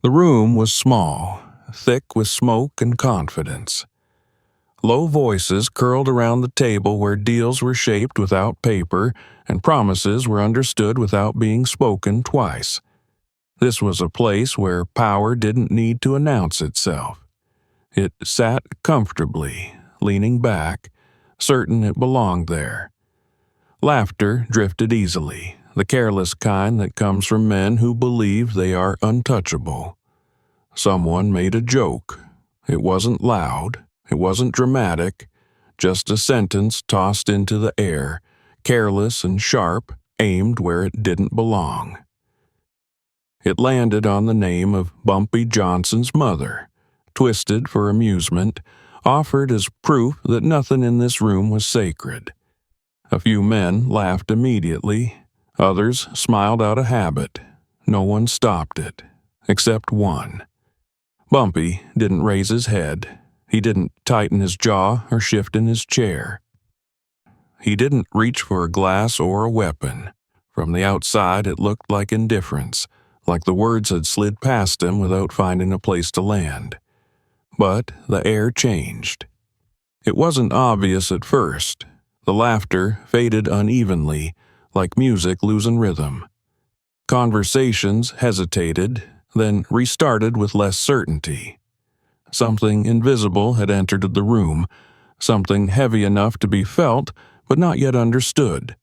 The room was small, thick with smoke and confidence. Low voices curled around the table where deals were shaped without paper and promises were understood without being spoken twice. This was a place where power didn't need to announce itself. It sat comfortably, leaning back, certain it belonged there. Laughter drifted easily, the careless kind that comes from men who believe they are untouchable. Someone made a joke. It wasn't loud, it wasn't dramatic, just a sentence tossed into the air, careless and sharp, aimed where it didn't belong. It landed on the name of Bumpy Johnson's mother, twisted for amusement, offered as proof that nothing in this room was sacred. A few men laughed immediately, others smiled out of habit. No one stopped it, except one. Bumpy didn't raise his head. He didn't tighten his jaw or shift in his chair. He didn't reach for a glass or a weapon. From the outside, it looked like indifference, like the words had slid past him without finding a place to land. But the air changed. It wasn't obvious at first. The laughter faded unevenly, like music losing rhythm. Conversations hesitated, then restarted with less certainty. Something invisible had entered the room, something heavy enough to be felt, but not yet understood.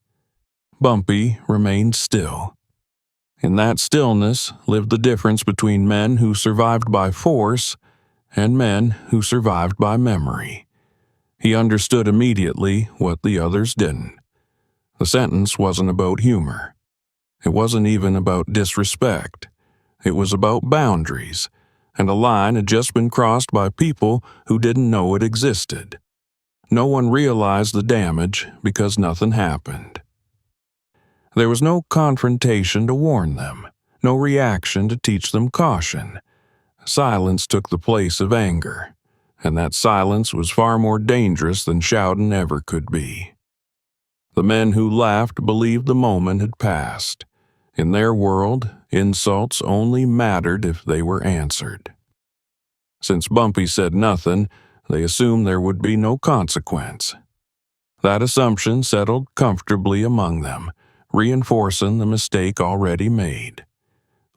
Bumpy remained still. In that stillness lived the difference between men who survived by force and men who survived by memory. He understood immediately what the others didn't. The sentence wasn't about humor. It wasn't even about disrespect. It was about boundaries, and a line had just been crossed by people who didn't know it existed. No one realized the damage because nothing happened. There was no confrontation to warn them, no reaction to teach them caution. Silence took the place of anger, and that silence was far more dangerous than shouting ever could be. The men who laughed believed the moment had passed. In their world, insults only mattered if they were answered. Since Bumpy said nothing, they assumed there would be no consequence. That assumption settled comfortably among them, reinforcing the mistake already made.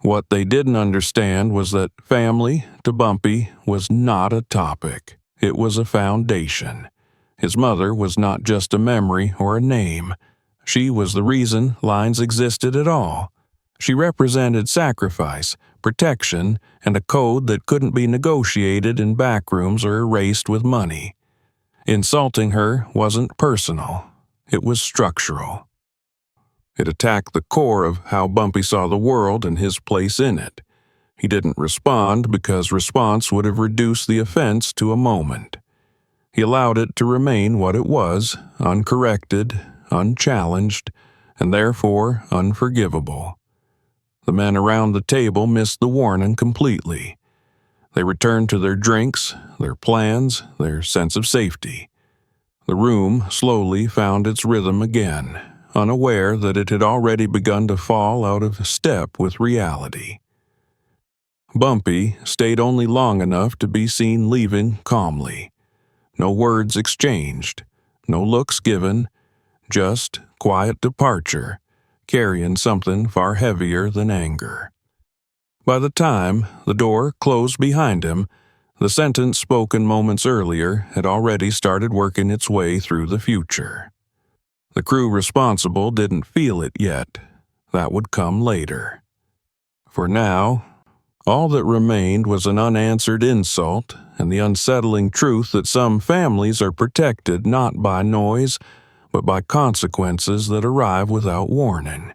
What they didn't understand was that family, to Bumpy, was not a topic. It was a foundation. His mother was not just a memory or a name. She was the reason lines existed at all. She represented sacrifice, protection, and a code that couldn't be negotiated in backrooms or erased with money. Insulting her wasn't personal. It was structural. It attacked the core of how Bumpy saw the world and his place in it. He didn't respond because response would have reduced the offense to a moment. He allowed it to remain what it was, uncorrected, unchallenged, and therefore unforgivable. The men around the table missed the warning completely. They returned to their drinks, their plans, their sense of safety. The room slowly found its rhythm again, unaware that it had already begun to fall out of step with reality. Bumpy stayed only long enough to be seen leaving calmly. No words exchanged, no looks given, just quiet departure, carrying something far heavier than anger. By the time the door closed behind him, the sentence spoken moments earlier had already started working its way through the future. The crew responsible didn't feel it yet. That would come later. For now, all that remained was an unanswered insult and the unsettling truth that some families are protected not by noise, but by consequences that arrive without warning.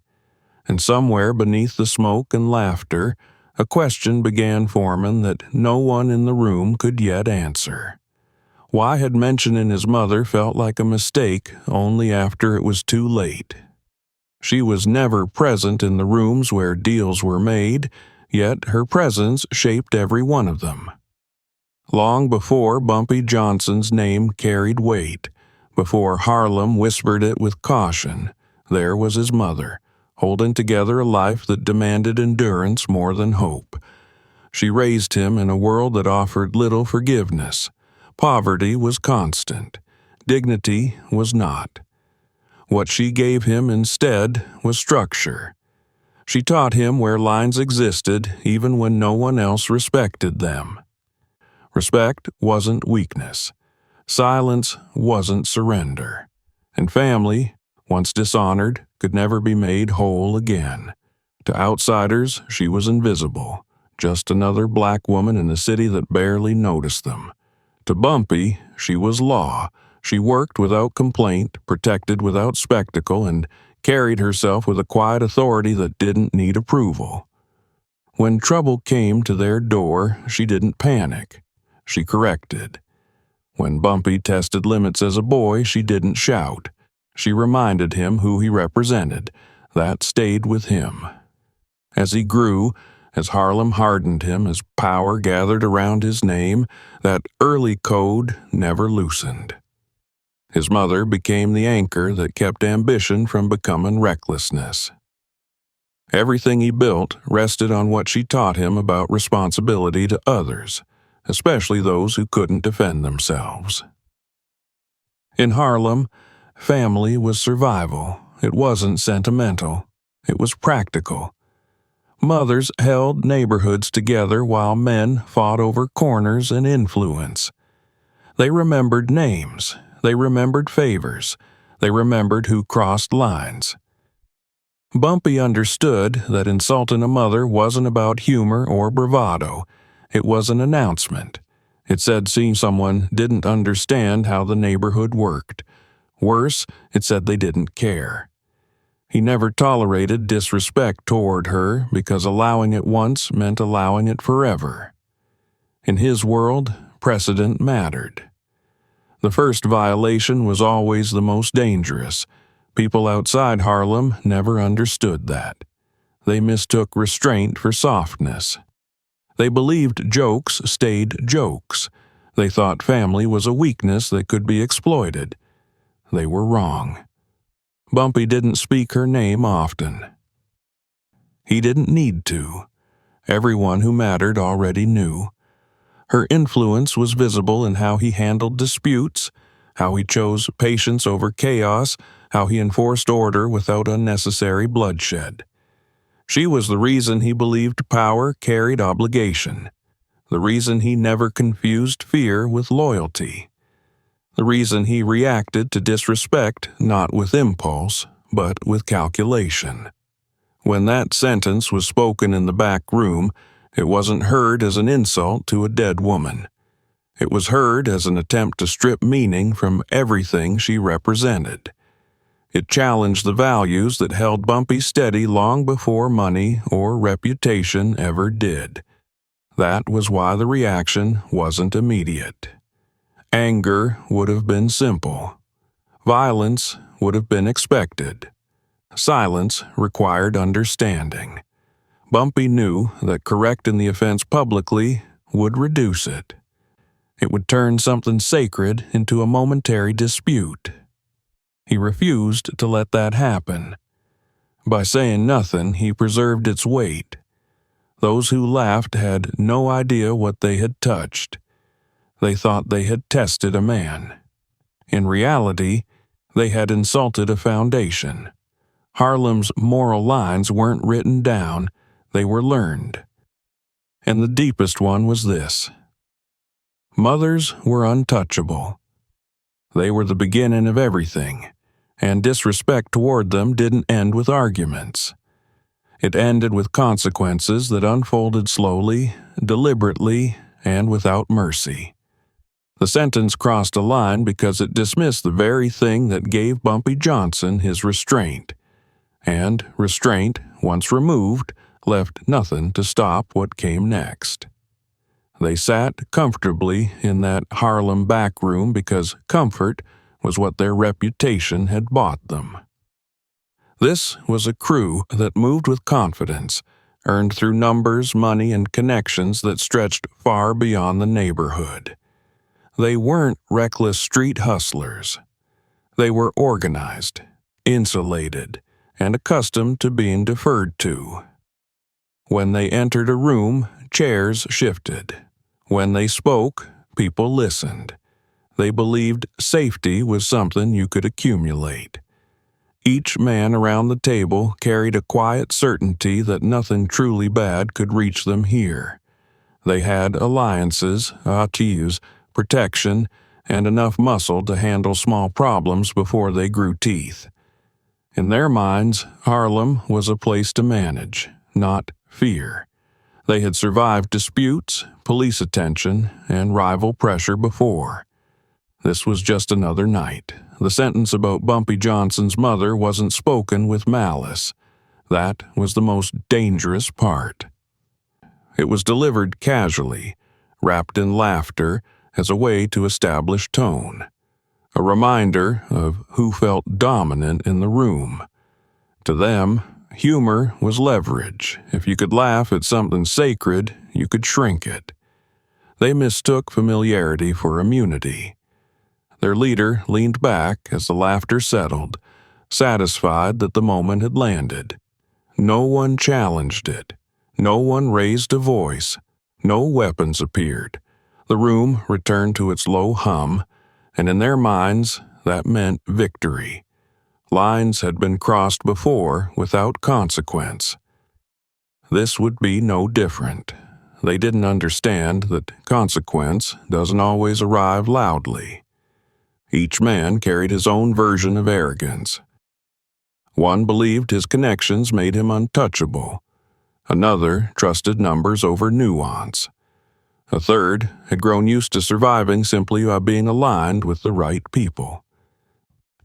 And somewhere beneath the smoke and laughter, a question began forming that no one in the room could yet answer. Why had mentioning his mother felt like a mistake only after it was too late? She was never present in the rooms where deals were made, yet her presence shaped every one of them. Long before Bumpy Johnson's name carried weight, before Harlem whispered it with caution, there was his mother, holding together a life that demanded endurance more than hope. She raised him in a world that offered little forgiveness. Poverty was constant. Dignity was not. What she gave him instead was structure. She taught him where lines existed even when no one else respected them. Respect wasn't weakness. Silence wasn't surrender. And family, once dishonored, could never be made whole again. To outsiders, she was invisible, just another black woman in a city that barely noticed them. To Bumpy, she was law. She worked without complaint, protected without spectacle, and carried herself with a quiet authority that didn't need approval. When trouble came to their door, she didn't panic. She corrected. When Bumpy tested limits as a boy, she didn't shout. She reminded him who he represented. That stayed with him. As he grew, as Harlem hardened him, as power gathered around his name, that early code never loosened. His mother became the anchor that kept ambition from becoming recklessness. Everything he built rested on what she taught him about responsibility to others, especially those who couldn't defend themselves. In Harlem, family was survival. It wasn't sentimental. It was practical. Mothers held neighborhoods together while men fought over corners and influence. They remembered names. They remembered favors. They remembered who crossed lines. Bumpy understood that insulting a mother wasn't about humor or bravado. It was an announcement. It said seeing someone didn't understand how the neighborhood worked. Worse, it said they didn't care. He never tolerated disrespect toward her because allowing it once meant allowing it forever. In his world, precedent mattered. The first violation was always the most dangerous. People outside Harlem never understood that. They mistook restraint for softness. They believed jokes stayed jokes. They thought family was a weakness that could be exploited. They were wrong. Bumpy didn't speak her name often. He didn't need to. Everyone who mattered already knew. Her influence was visible in how he handled disputes, how he chose patience over chaos, how he enforced order without unnecessary bloodshed. She was the reason he believed power carried obligation, the reason he never confused fear with loyalty, the reason he reacted to disrespect not with impulse, but with calculation. When that sentence was spoken in the back room, it wasn't heard as an insult to a dead woman. It was heard as an attempt to strip meaning from everything she represented. It challenged the values that held Bumpy steady long before money or reputation ever did. That was why the reaction wasn't immediate. Anger would have been simple. Violence would have been expected. Silence required understanding. Bumpy knew that correcting the offense publicly would reduce it. It would turn something sacred into a momentary dispute. He refused to let that happen. By saying nothing, he preserved its weight. Those who laughed had no idea what they had touched. They thought they had tested a man. In reality, they had insulted a foundation. Harlem's moral lines weren't written down, they were learned. And the deepest one was this: mothers were untouchable. They were the beginning of everything, and disrespect toward them didn't end with arguments. It ended with consequences that unfolded slowly, deliberately, and without mercy. The sentence crossed a line because it dismissed the very thing that gave Bumpy Johnson his restraint. And restraint, once removed, left nothing to stop what came next. They sat comfortably in that Harlem back room because comfort was what their reputation had bought them. This was a crew that moved with confidence, earned through numbers, money, and connections that stretched far beyond the neighborhood. They weren't reckless street hustlers. They were organized, insulated, and accustomed to being deferred to. When they entered a room, chairs shifted. When they spoke, people listened. They believed safety was something you could accumulate. Each man around the table carried a quiet certainty that nothing truly bad could reach them here. They had alliances, archives, protection, and enough muscle to handle small problems before they grew teeth. In their minds, Harlem was a place to manage, not fear. They had survived disputes, police attention, and rival pressure before. This was just another night. The sentence about Bumpy Johnson's mother wasn't spoken with malice. That was the most dangerous part. It was delivered casually, wrapped in laughter as a way to establish tone. A reminder of who felt dominant in the room. To them, humor was leverage. If you could laugh at something sacred, you could shrink it. They mistook familiarity for immunity. Their leader leaned back as the laughter settled, satisfied that the moment had landed. No one challenged it. No one raised a voice. No weapons appeared. The room returned to its low hum, and in their minds, that meant victory. Lines had been crossed before without consequence. This would be no different. They didn't understand that consequence doesn't always arrive loudly. Each man carried his own version of arrogance. One believed his connections made him untouchable. Another trusted numbers over nuance. A third had grown used to surviving simply by being aligned with the right people.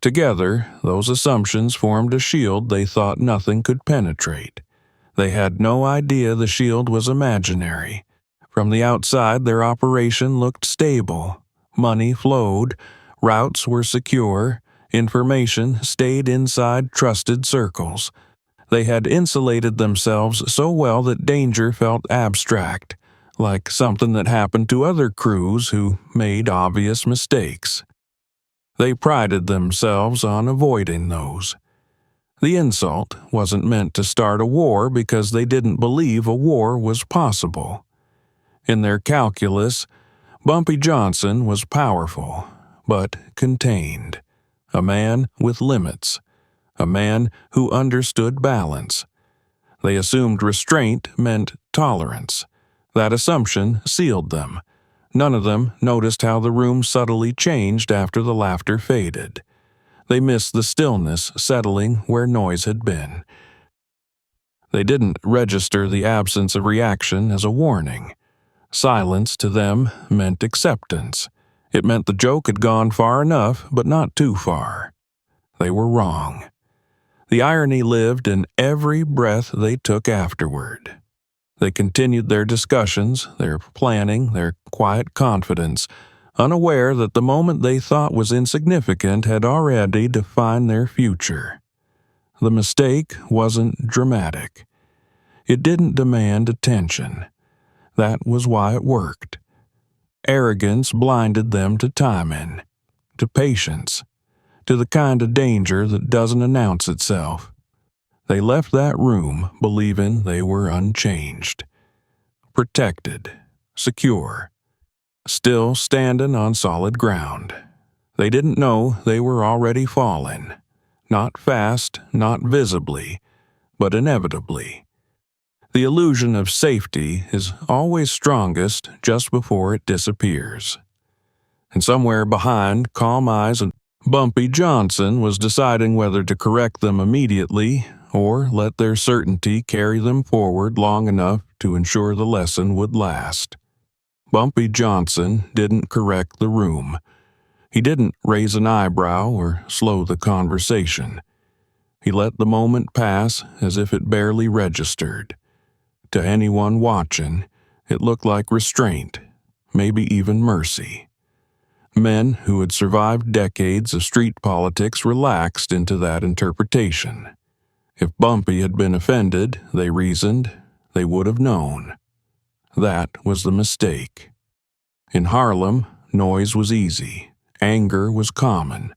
Together, those assumptions formed a shield they thought nothing could penetrate. They had no idea the shield was imaginary. From the outside, their operation looked stable. Money flowed, routes were secure, information stayed inside trusted circles. They had insulated themselves so well that danger felt abstract, like something that happened to other crews who made obvious mistakes. They prided themselves on avoiding those. The insult wasn't meant to start a war because they didn't believe a war was possible. In their calculus, Bumpy Johnson was powerful, but contained. A man with limits. A man who understood balance. They assumed restraint meant tolerance. That assumption sealed them. None of them noticed how the room subtly changed after the laughter faded. They missed the stillness settling where noise had been. They didn't register the absence of reaction as a warning. Silence to them meant acceptance. It meant the joke had gone far enough, but not too far. They were wrong. The irony lived in every breath they took afterward. They continued their discussions, their planning, their quiet confidence, unaware that the moment they thought was insignificant had already defined their future. The mistake wasn't dramatic. It didn't demand attention. That was why it worked. Arrogance blinded them to timing, to patience, to the kind of danger that doesn't announce itself. They left that room believing they were unchanged, protected, secure, still standing on solid ground. They didn't know they were already falling, not fast, not visibly, but inevitably. The illusion of safety is always strongest just before it disappears. And somewhere behind calm eyes, Bumpy Johnson was deciding whether to correct them immediately or let their certainty carry them forward long enough to ensure the lesson would last. Bumpy Johnson didn't correct the room. He didn't raise an eyebrow or slow the conversation. He let the moment pass as if it barely registered. To anyone watching, it looked like restraint, maybe even mercy. Men who had survived decades of street politics relaxed into that interpretation. If Bumpy had been offended, they reasoned, they would have known. That was the mistake. In Harlem, noise was easy. Anger was common.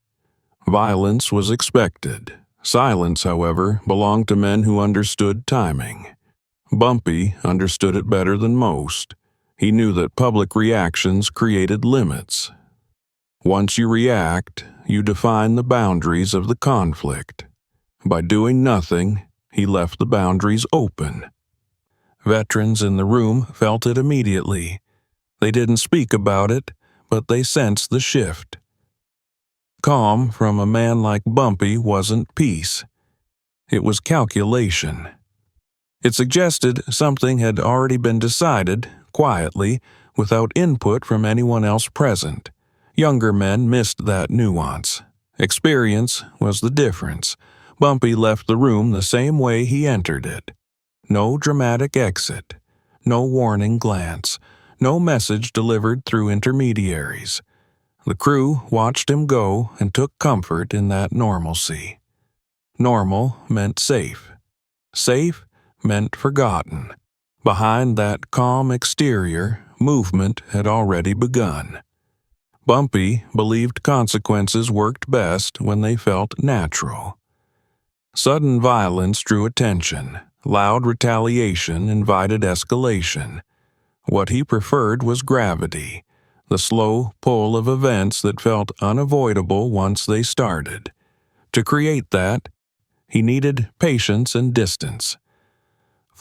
Violence was expected. Silence, however, belonged to men who understood timing. Bumpy understood it better than most. He knew that public reactions created limits. Once you react, you define the boundaries of the conflict. By doing nothing, he left the boundaries open. Veterans in the room felt it immediately. They didn't speak about it, but they sensed the shift. Calm from a man like Bumpy wasn't peace. It was calculation. It suggested something had already been decided, quietly, without input from anyone else present. Younger men missed that nuance. Experience was the difference. Bumpy left the room the same way he entered it. No dramatic exit. No warning glance. No message delivered through intermediaries. The crew watched him go and took comfort in that normalcy. Normal meant safe. Safe meant forgotten. Behind that calm exterior, movement had already begun. Bumpy believed consequences worked best when they felt natural. Sudden violence drew attention. Loud retaliation invited escalation. What he preferred was gravity, the slow pull of events that felt unavoidable once they started. To create that, he needed patience and distance.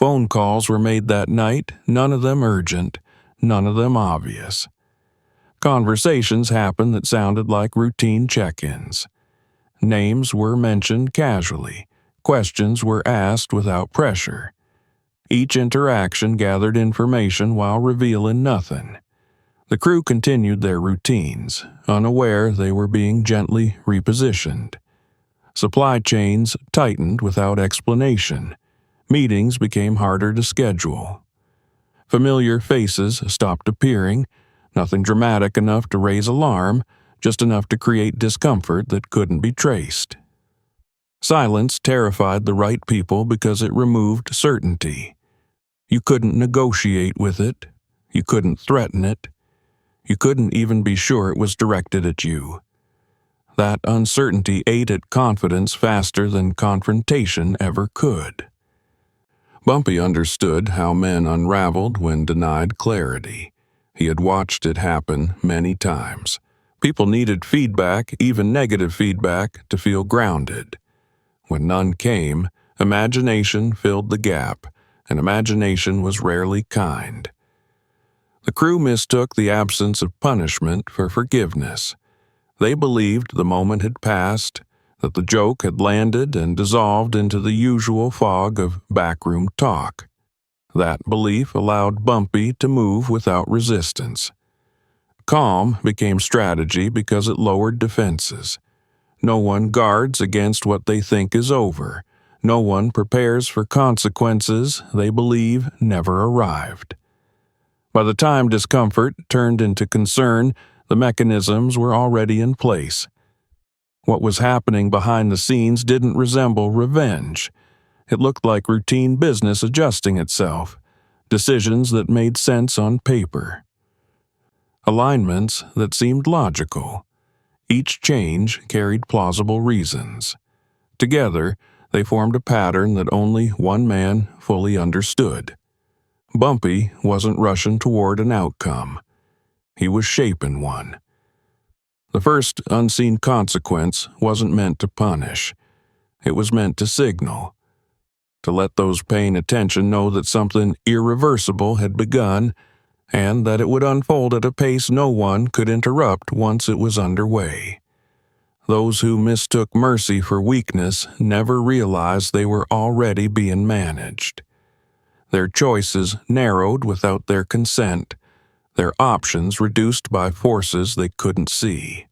Phone calls were made that night, none of them urgent, none of them obvious. Conversations happened that sounded like routine check-ins. Names were mentioned casually. Questions were asked without pressure. Each interaction gathered information while revealing nothing. The crew continued their routines, unaware they were being gently repositioned. Supply chains tightened without explanation. Meetings became harder to schedule. Familiar faces stopped appearing, nothing dramatic enough to raise alarm, just enough to create discomfort that couldn't be traced. Silence terrified the right people because it removed certainty. You couldn't negotiate with it. You couldn't threaten it. You couldn't even be sure it was directed at you. That uncertainty ate at confidence faster than confrontation ever could. Bumpy understood how men unraveled when denied clarity. He had watched it happen many times. People needed feedback, even negative feedback, to feel grounded. When none came, imagination filled the gap, and imagination was rarely kind. The crew mistook the absence of punishment for forgiveness. They believed the moment had passed, that the joke had landed and dissolved into the usual fog of backroom talk. That belief allowed Bumpy to move without resistance. Calm became strategy because it lowered defenses. No one guards against what they think is over. No one prepares for consequences they believe never arrived. By the time discomfort turned into concern, the mechanisms were already in place. What was happening behind the scenes didn't resemble revenge. It looked like routine business adjusting itself, decisions that made sense on paper. Alignments that seemed logical. Each change carried plausible reasons. Together, they formed a pattern that only one man fully understood. Bumpy wasn't rushing toward an outcome. He was shaping one. The first unseen consequence wasn't meant to punish. It was meant to signal. To let those paying attention know that something irreversible had begun, and that it would unfold at a pace no one could interrupt once it was underway. Those who mistook mercy for weakness never realized they were already being managed. Their choices narrowed without their consent, their options reduced by forces they couldn't see.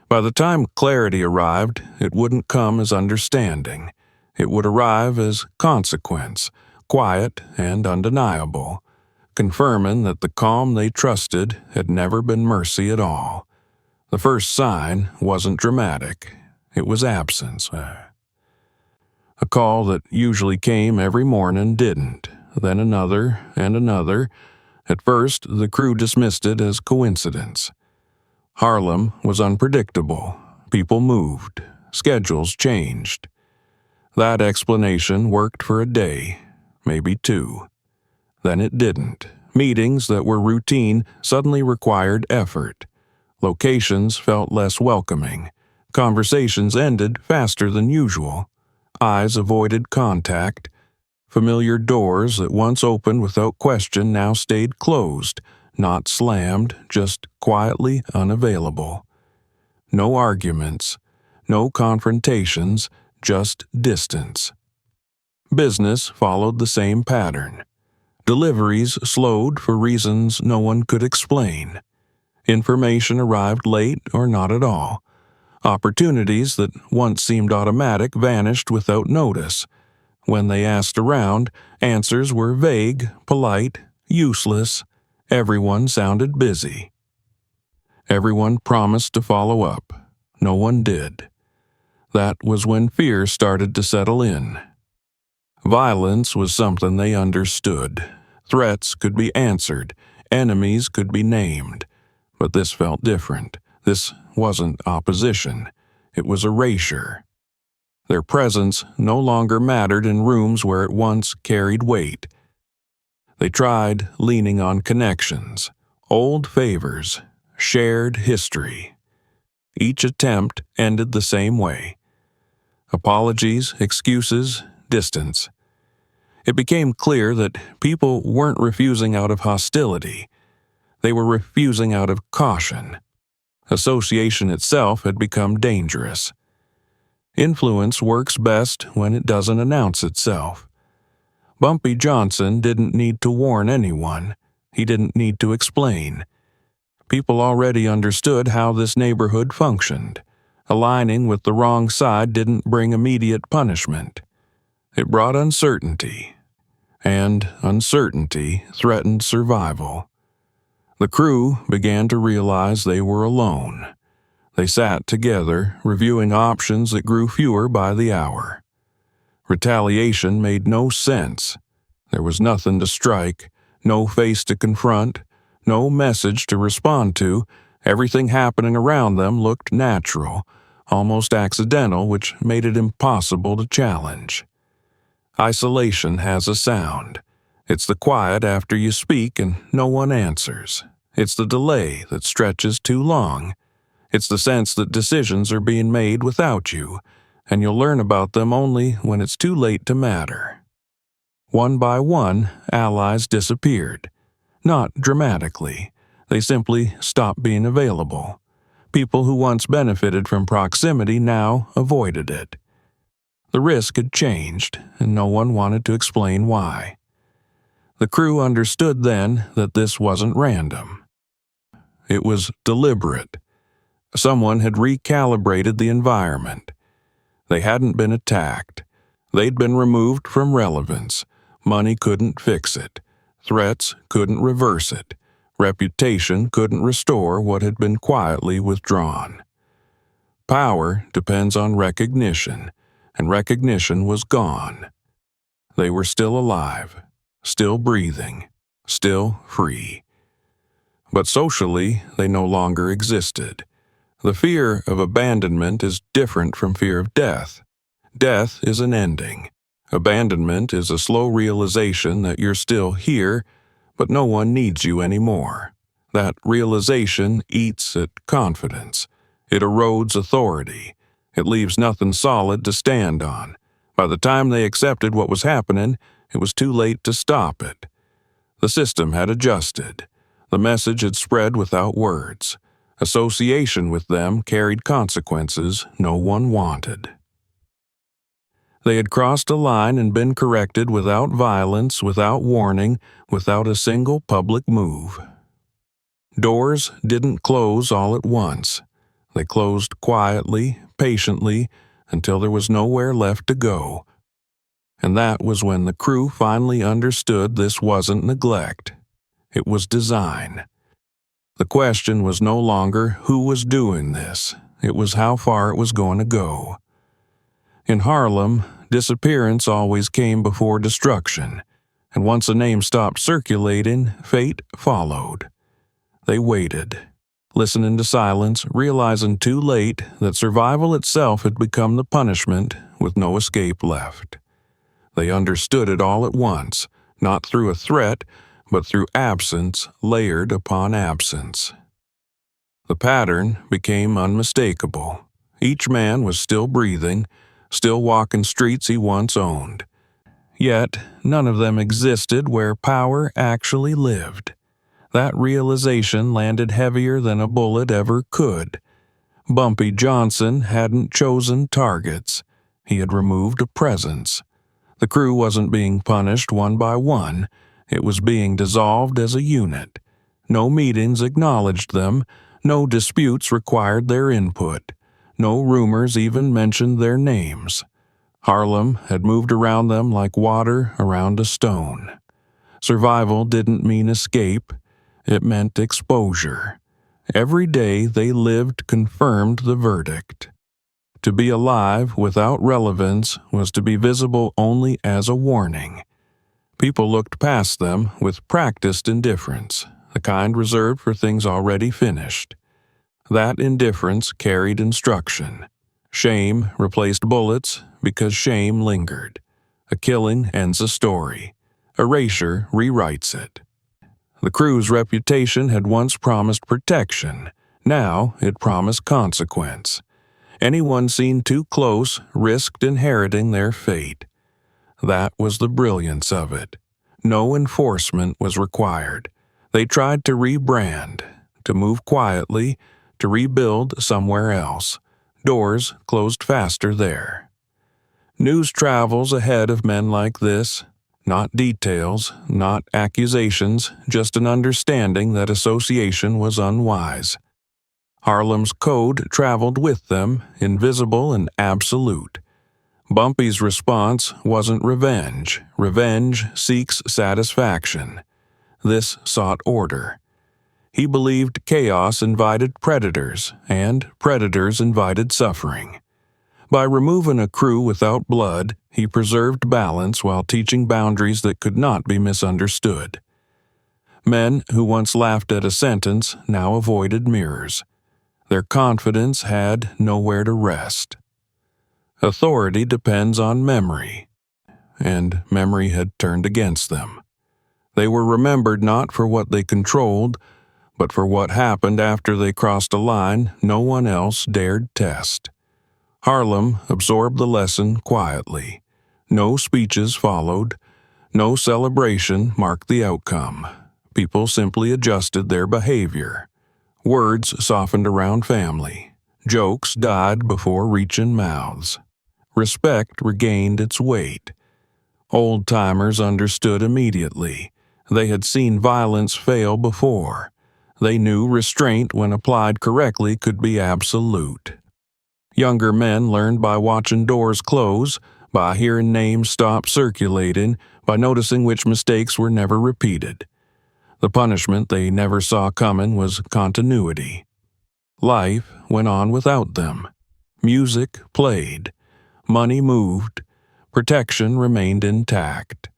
By the time clarity arrived, it wouldn't come as understanding. It would arrive as consequence, quiet and undeniable, confirming that the calm they trusted had never been mercy at all. The first sign wasn't dramatic. It was absence. A call that usually came every morning didn't, then another and another. At first, the crew dismissed it as coincidence. Harlem was unpredictable. People moved. Schedules changed. That explanation worked for a day. maybe 2. Then it didn't. Meetings that were routine suddenly required effort. Locations felt less welcoming. Conversations ended faster than usual. Eyes avoided contact. Familiar doors that once opened without question now stayed closed, not slammed, just quietly unavailable. No arguments, no confrontations, just distance. Business followed the same pattern. Deliveries slowed for reasons no one could explain. Information arrived late or not at all. Opportunities that once seemed automatic vanished without notice. When they asked around, answers were vague, polite, useless. Everyone sounded busy. Everyone promised to follow up. No one did. That was when fear started to settle in. Violence was something they understood. Threats could be answered. Enemies could be named. But this felt different. This wasn't opposition. It was erasure. Their presence no longer mattered in rooms where it once carried weight. They tried leaning on connections, old favors, shared history. Each attempt ended the same way. Apologies, excuses, distance. It became clear that people weren't refusing out of hostility. They were refusing out of caution. Association itself had become dangerous. Influence works best when it doesn't announce itself. Bumpy Johnson didn't need to warn anyone. He didn't need to explain. People already understood how this neighborhood functioned. Aligning with the wrong side didn't bring immediate punishment. It brought uncertainty. And uncertainty threatened survival. The crew began to realize they were alone. They sat together, reviewing options that grew fewer by the hour. Retaliation made no sense. There was nothing to strike, no face to confront, no message to respond to. Everything happening around them looked natural, almost accidental, which made it impossible to challenge. Isolation has a sound. It's the quiet after you speak and no one answers. It's the delay that stretches too long. It's the sense that decisions are being made without you, and you'll learn about them only when it's too late to matter. One by one, allies disappeared. Not dramatically. They simply stopped being available. People who once benefited from proximity now avoided it. The risk had changed, and no one wanted to explain why. The crew understood then that this wasn't random. It was deliberate. Someone had recalibrated the environment. They hadn't been attacked. They'd been removed from relevance. Money couldn't fix it. Threats couldn't reverse it. Reputation couldn't restore what had been quietly withdrawn. Power depends on recognition, and recognition was gone. They were still alive, still breathing, still free. But socially, they no longer existed. The fear of abandonment is different from fear of death. Death is an ending. Abandonment is a slow realization that you're still here, but no one needs you anymore. That realization eats at confidence. It erodes authority. It leaves nothing solid to stand on. By the time they accepted what was happening, it was too late to stop it. The system had adjusted. The message had spread without words. Association with them carried consequences no one wanted. They had crossed a line and been corrected without violence, without warning, without a single public move. Doors didn't close all at once. They closed quietly, patiently, until there was nowhere left to go. And that was when the crew finally understood this wasn't neglect. It was design. The question was no longer who was doing this. It was how far it was going to go. In Harlem, disappearance always came before destruction, and once a name stopped circulating, fate followed. They waited, listening to silence, realizing too late that survival itself had become the punishment with no escape left. They understood it all at once, not through a threat, but through absence layered upon absence. The pattern became unmistakable. Each man was still breathing, still walking streets he once owned. Yet none of them existed where power actually lived. That realization landed heavier than a bullet ever could. Bumpy Johnson hadn't chosen targets. He had removed a presence. The crew wasn't being punished one by one. It was being dissolved as a unit. No meetings acknowledged them. No disputes required their input. No rumors even mentioned their names. Harlem had moved around them like water around a stone. Survival didn't mean escape. It meant exposure. Every day they lived confirmed the verdict. To be alive without relevance was to be visible only as a warning. People looked past them with practiced indifference, the kind reserved for things already finished. That indifference carried instruction. Shame replaced bullets because shame lingered. A killing ends a story. Erasure rewrites it. The crew's reputation had once promised protection. Now it promised consequence. Anyone seen too close risked inheriting their fate. That was the brilliance of it. No enforcement was required. They tried to rebrand, to move quietly, to rebuild somewhere else. Doors closed faster there. News travels ahead of men like this. Not details, not accusations, just an understanding that association was unwise. Harlem's code traveled with them, invisible and absolute. Bumpy's response wasn't revenge. Revenge seeks satisfaction. This sought order. He believed chaos invited predators, and predators invited suffering. By removing a crew without blood, he preserved balance while teaching boundaries that could not be misunderstood. Men who once laughed at a sentence now avoided mirrors. Their confidence had nowhere to rest. Authority depends on memory, and memory had turned against them. They were remembered not for what they controlled, but for what happened after they crossed a line no one else dared test. Harlem absorbed the lesson quietly. No speeches followed. No celebration marked the outcome. People simply adjusted their behavior. Words softened around family. Jokes died before reaching mouths. Respect regained its weight. Old-timers understood immediately. They had seen violence fail before. They knew restraint, when applied correctly, could be absolute. Younger men learned by watching doors close, by hearing names stop circulating, by noticing which mistakes were never repeated. The punishment they never saw coming was continuity. Life went on without them. Music played. Money moved. Protection remained intact.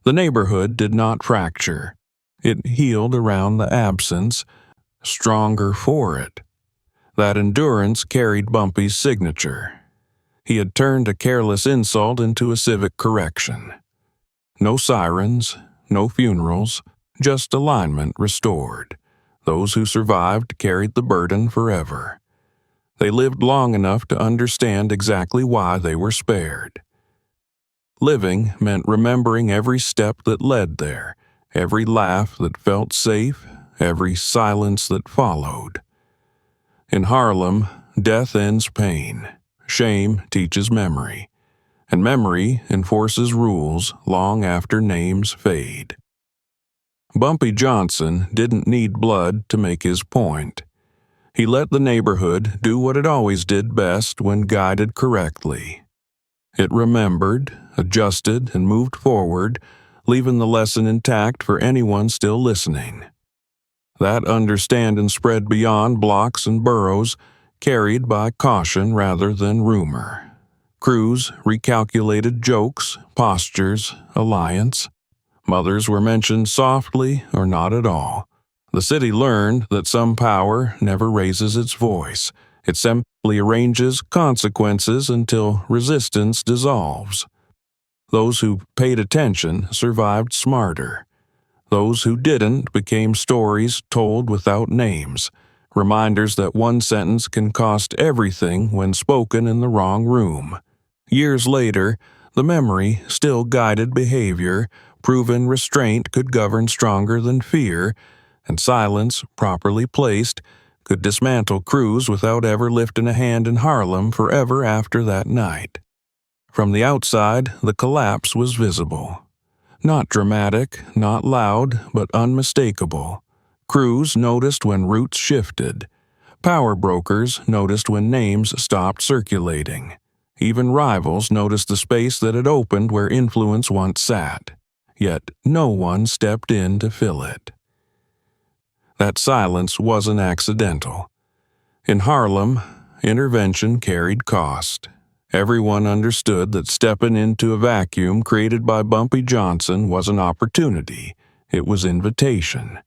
The neighborhood did not fracture. It healed around the absence, stronger for it. That endurance carried Bumpy's signature. He had turned a careless insult into a civic correction. No sirens, no funerals, just alignment restored. Those who survived carried the burden forever. They lived long enough to understand exactly why they were spared. Living meant remembering every step that led there, every laugh that felt safe, every silence that followed. In Harlem, death ends pain. Shame teaches memory. And memory enforces rules long after names fade. Bumpy Johnson didn't need blood to make his point. He let the neighborhood do what it always did best when guided correctly. It remembered, adjusted, and moved forward, leaving the lesson intact for anyone still listening. That understanding spread beyond blocks and boroughs, carried by caution rather than rumor. Crews recalculated jokes, postures, alliance. Mothers were mentioned softly or not at all. The city learned that some power never raises its voice. It simply arranges consequences until resistance dissolves. Those who paid attention survived smarter. Those who didn't became stories told without names, reminders that one sentence can cost everything when spoken in the wrong room. Years later, the memory still guided behavior, proven restraint could govern stronger than fear, and silence, properly placed, could dismantle crews without ever lifting a hand in Harlem forever after that night. From the outside, the collapse was visible. Not dramatic, not loud, but unmistakable. Crews noticed when routes shifted. Power brokers noticed when names stopped circulating. Even rivals noticed the space that had opened where influence once sat. Yet no one stepped in to fill it. That silence wasn't accidental. In Harlem, intervention carried cost. Everyone understood that stepping into a vacuum created by Bumpy Johnson was an opportunity. It was invitation.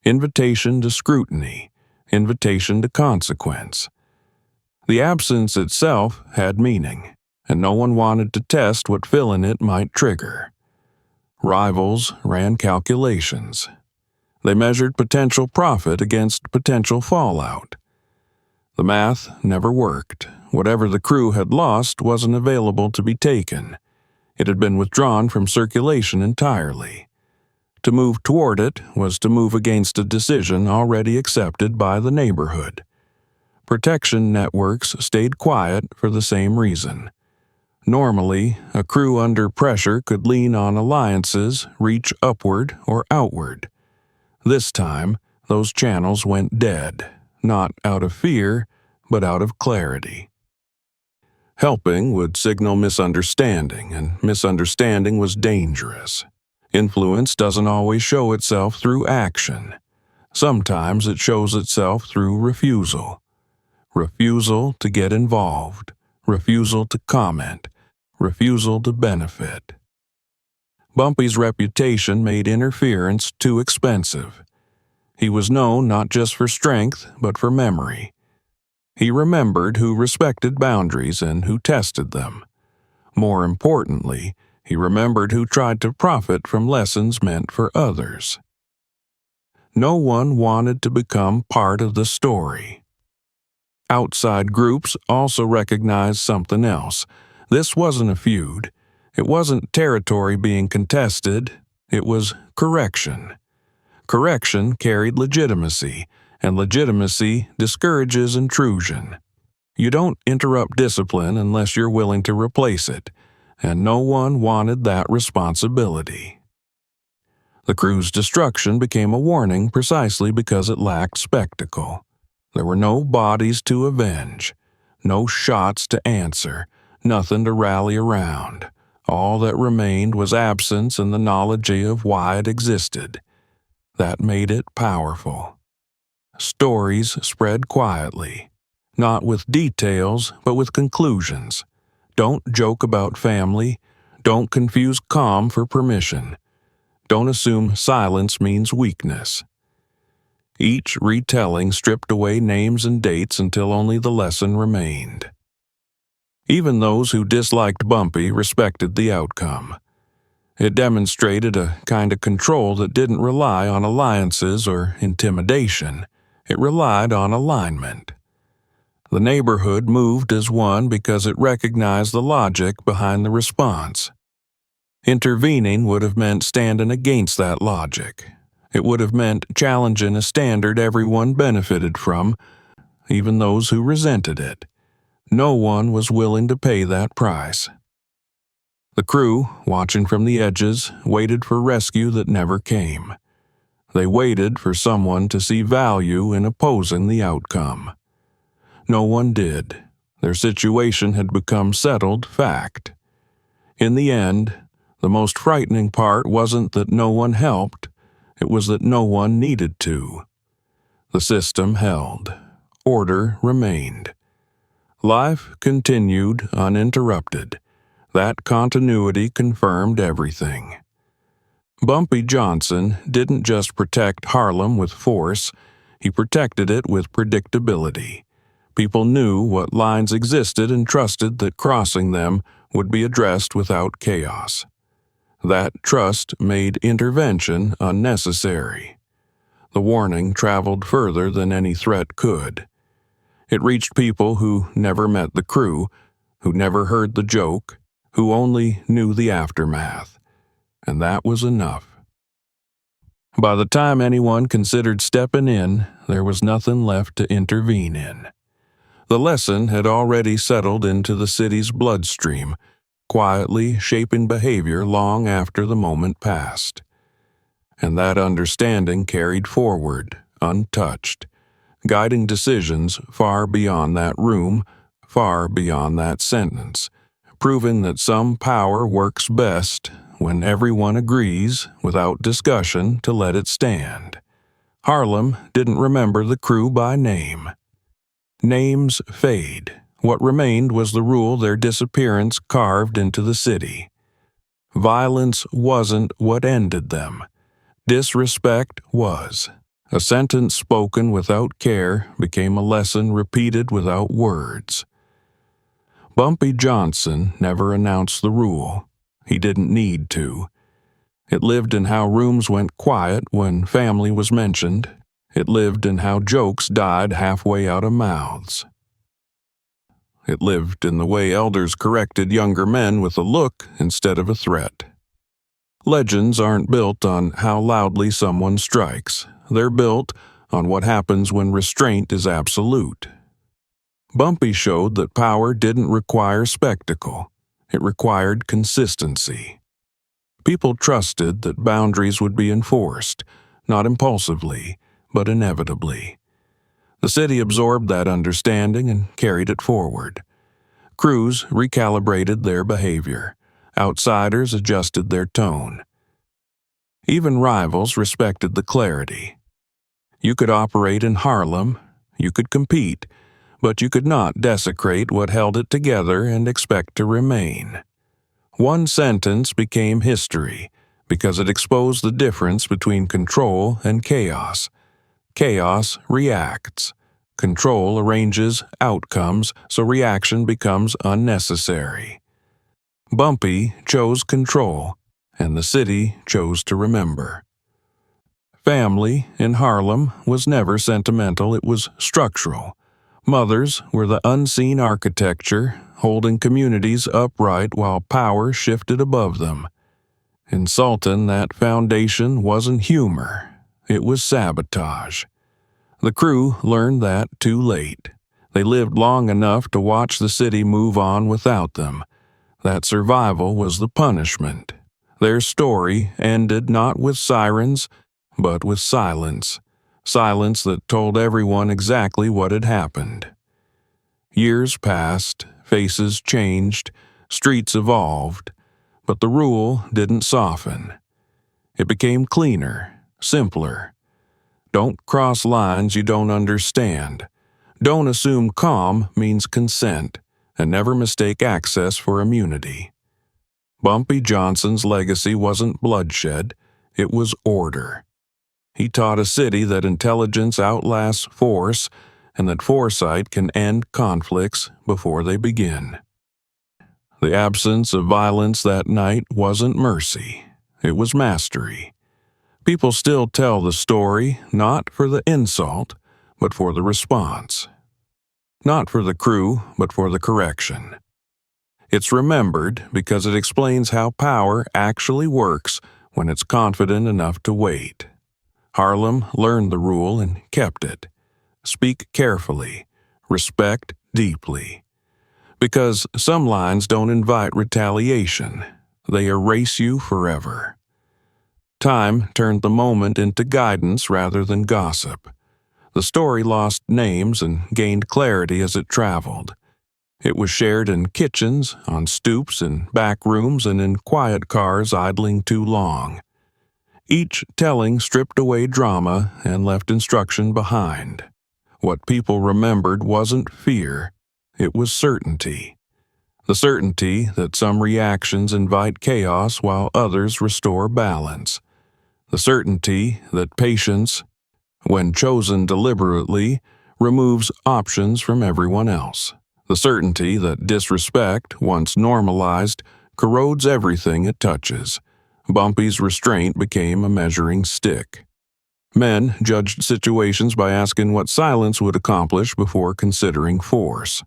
Invitation to scrutiny. Invitation to consequence. The absence itself had meaning, and no one wanted to test what filling it might trigger. Rivals ran calculations. They measured potential profit against potential fallout. The math never worked. Whatever the crew had lost wasn't available to be taken. It had been withdrawn from circulation entirely. To move toward it was to move against a decision already accepted by the neighborhood. Protection networks stayed quiet for the same reason. Normally, a crew under pressure could lean on alliances, reach upward or outward. This time, those channels went dead. Not out of fear, but out of clarity. Helping would signal misunderstanding, and misunderstanding was dangerous. Influence doesn't always show itself through action. Sometimes it shows itself through refusal. Refusal to get involved. Refusal to comment. Refusal to benefit. Bumpy's reputation made interference too expensive. He was known not just for strength, but for memory. He remembered who respected boundaries and who tested them. More importantly, he remembered who tried to profit from lessons meant for others. No one wanted to become part of the story. Outside groups also recognized something else. This wasn't a feud. It wasn't territory being contested. It was correction. Correction carried legitimacy, and legitimacy discourages intrusion. You don't interrupt discipline unless you're willing to replace it, and no one wanted that responsibility. The crew's destruction became a warning precisely because it lacked spectacle. There were no bodies to avenge, no shots to answer, nothing to rally around. All that remained was absence and the knowledge of why it existed. That made it powerful. Stories spread quietly, not with details, but with conclusions. Don't joke about family. Don't confuse calm for permission. Don't assume silence means weakness. Each retelling stripped away names and dates until only the lesson remained. Even those who disliked Bumpy respected the outcome. It demonstrated a kind of control that didn't rely on alliances or intimidation. It relied on alignment. The neighborhood moved as one because it recognized the logic behind the response. Intervening would have meant standing against that logic. It would have meant challenging a standard everyone benefited from, even those who resented it. No one was willing to pay that price. The crew, watching from the edges, waited for rescue that never came. They waited for someone to see value in opposing the outcome. No one did. Their situation had become settled fact. In the end, the most frightening part wasn't that no one helped, it was that no one needed to. The system held. Order remained. Life continued uninterrupted. That continuity confirmed everything. Bumpy Johnson didn't just protect Harlem with force, he protected it with predictability. People knew what lines existed and trusted that crossing them would be addressed without chaos. That trust made intervention unnecessary. The warning traveled further than any threat could. It reached people who never met the crew, who never heard the joke, who only knew the aftermath. And that was enough. By the time anyone considered stepping in, there was nothing left to intervene in. The lesson had already settled into the city's bloodstream, quietly shaping behavior long after the moment passed. And that understanding carried forward, untouched, guiding decisions far beyond that room, far beyond that sentence, proving that some power works best when everyone agrees, without discussion, to let it stand. Harlem didn't remember the crew by name. Names fade. What remained was the rule their disappearance carved into the city. Violence wasn't what ended them. Disrespect was. A sentence spoken without care became a lesson repeated without words. Bumpy Johnson never announced the rule. He didn't need to. It lived in how rooms went quiet when family was mentioned. It lived in how jokes died halfway out of mouths. It lived in the way elders corrected younger men with a look instead of a threat. Legends aren't built on how loudly someone strikes. They're built on what happens when restraint is absolute. Bumpy showed that power didn't require spectacle. It required consistency. People trusted that boundaries would be enforced, not impulsively, but inevitably. The city absorbed that understanding and carried it forward. Crews recalibrated their behavior. Outsiders adjusted their tone. Even rivals respected the clarity. You could operate in Harlem, you could compete, but you could not desecrate what held it together and expect to remain. One sentence became history because it exposed the difference between control and chaos. Chaos reacts. Control arranges outcomes so reaction becomes unnecessary. Bumpy chose control, and the city chose to remember. Family in Harlem was never sentimental, it was structural. Mothers were the unseen architecture, holding communities upright while power shifted above them. In Sultan, that foundation wasn't humor, it was sabotage. The crew learned that too late. They lived long enough to watch the city move on without them. That survival was the punishment. Their story ended not with sirens, but with silence. Silence that told everyone exactly what had happened. Years passed, faces changed, streets evolved, but the rule didn't soften. It became cleaner, simpler. Don't cross lines you don't understand. Don't assume calm means consent, and never mistake access for immunity. Bumpy Johnson's legacy wasn't bloodshed, it was order. He taught a city that intelligence outlasts force, and that foresight can end conflicts before they begin. The absence of violence that night wasn't mercy, it was mastery. People still tell the story, not for the insult, but for the response. Not for the crew, but for the correction. It's remembered because it explains how power actually works when it's confident enough to wait. Harlem learned the rule and kept it. Speak carefully, respect deeply. Because some lines don't invite retaliation, they erase you forever. Time turned the moment into guidance rather than gossip. The story lost names and gained clarity as it traveled. It was shared in kitchens, on stoops, in back rooms, and in quiet cars idling too long. Each telling stripped away drama and left instruction behind. What people remembered wasn't fear, it was certainty. The certainty that some reactions invite chaos while others restore balance. The certainty that patience, when chosen deliberately, removes options from everyone else. The certainty that disrespect, once normalized, corrodes everything it touches. Bumpy's restraint became a measuring stick. Men judged situations by asking what silence would accomplish before considering force.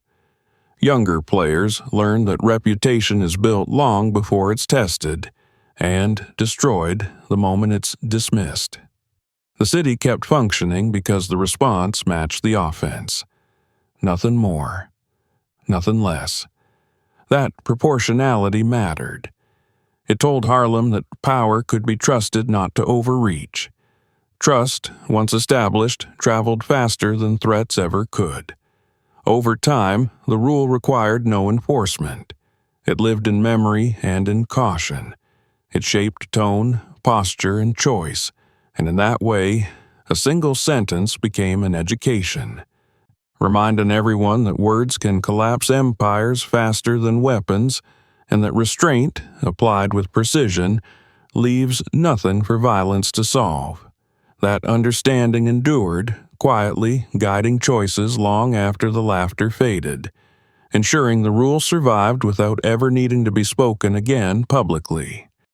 Younger players learned that reputation is built long before it's tested, and destroyed the moment it's dismissed. The city kept functioning because the response matched the offense. Nothing more. Nothing less. That proportionality mattered. It told Harlem that power could be trusted not to overreach. Trust, once established, traveled faster than threats ever could. Over time, the rule required no enforcement. It lived in memory and in caution. It shaped tone, posture, and choice, and in that way, a single sentence became an education, reminding everyone that words can collapse empires faster than weapons, and that restraint, applied with precision, leaves nothing for violence to solve. That understanding endured, quietly guiding choices long after the laughter faded, ensuring the rule survived without ever needing to be spoken again publicly.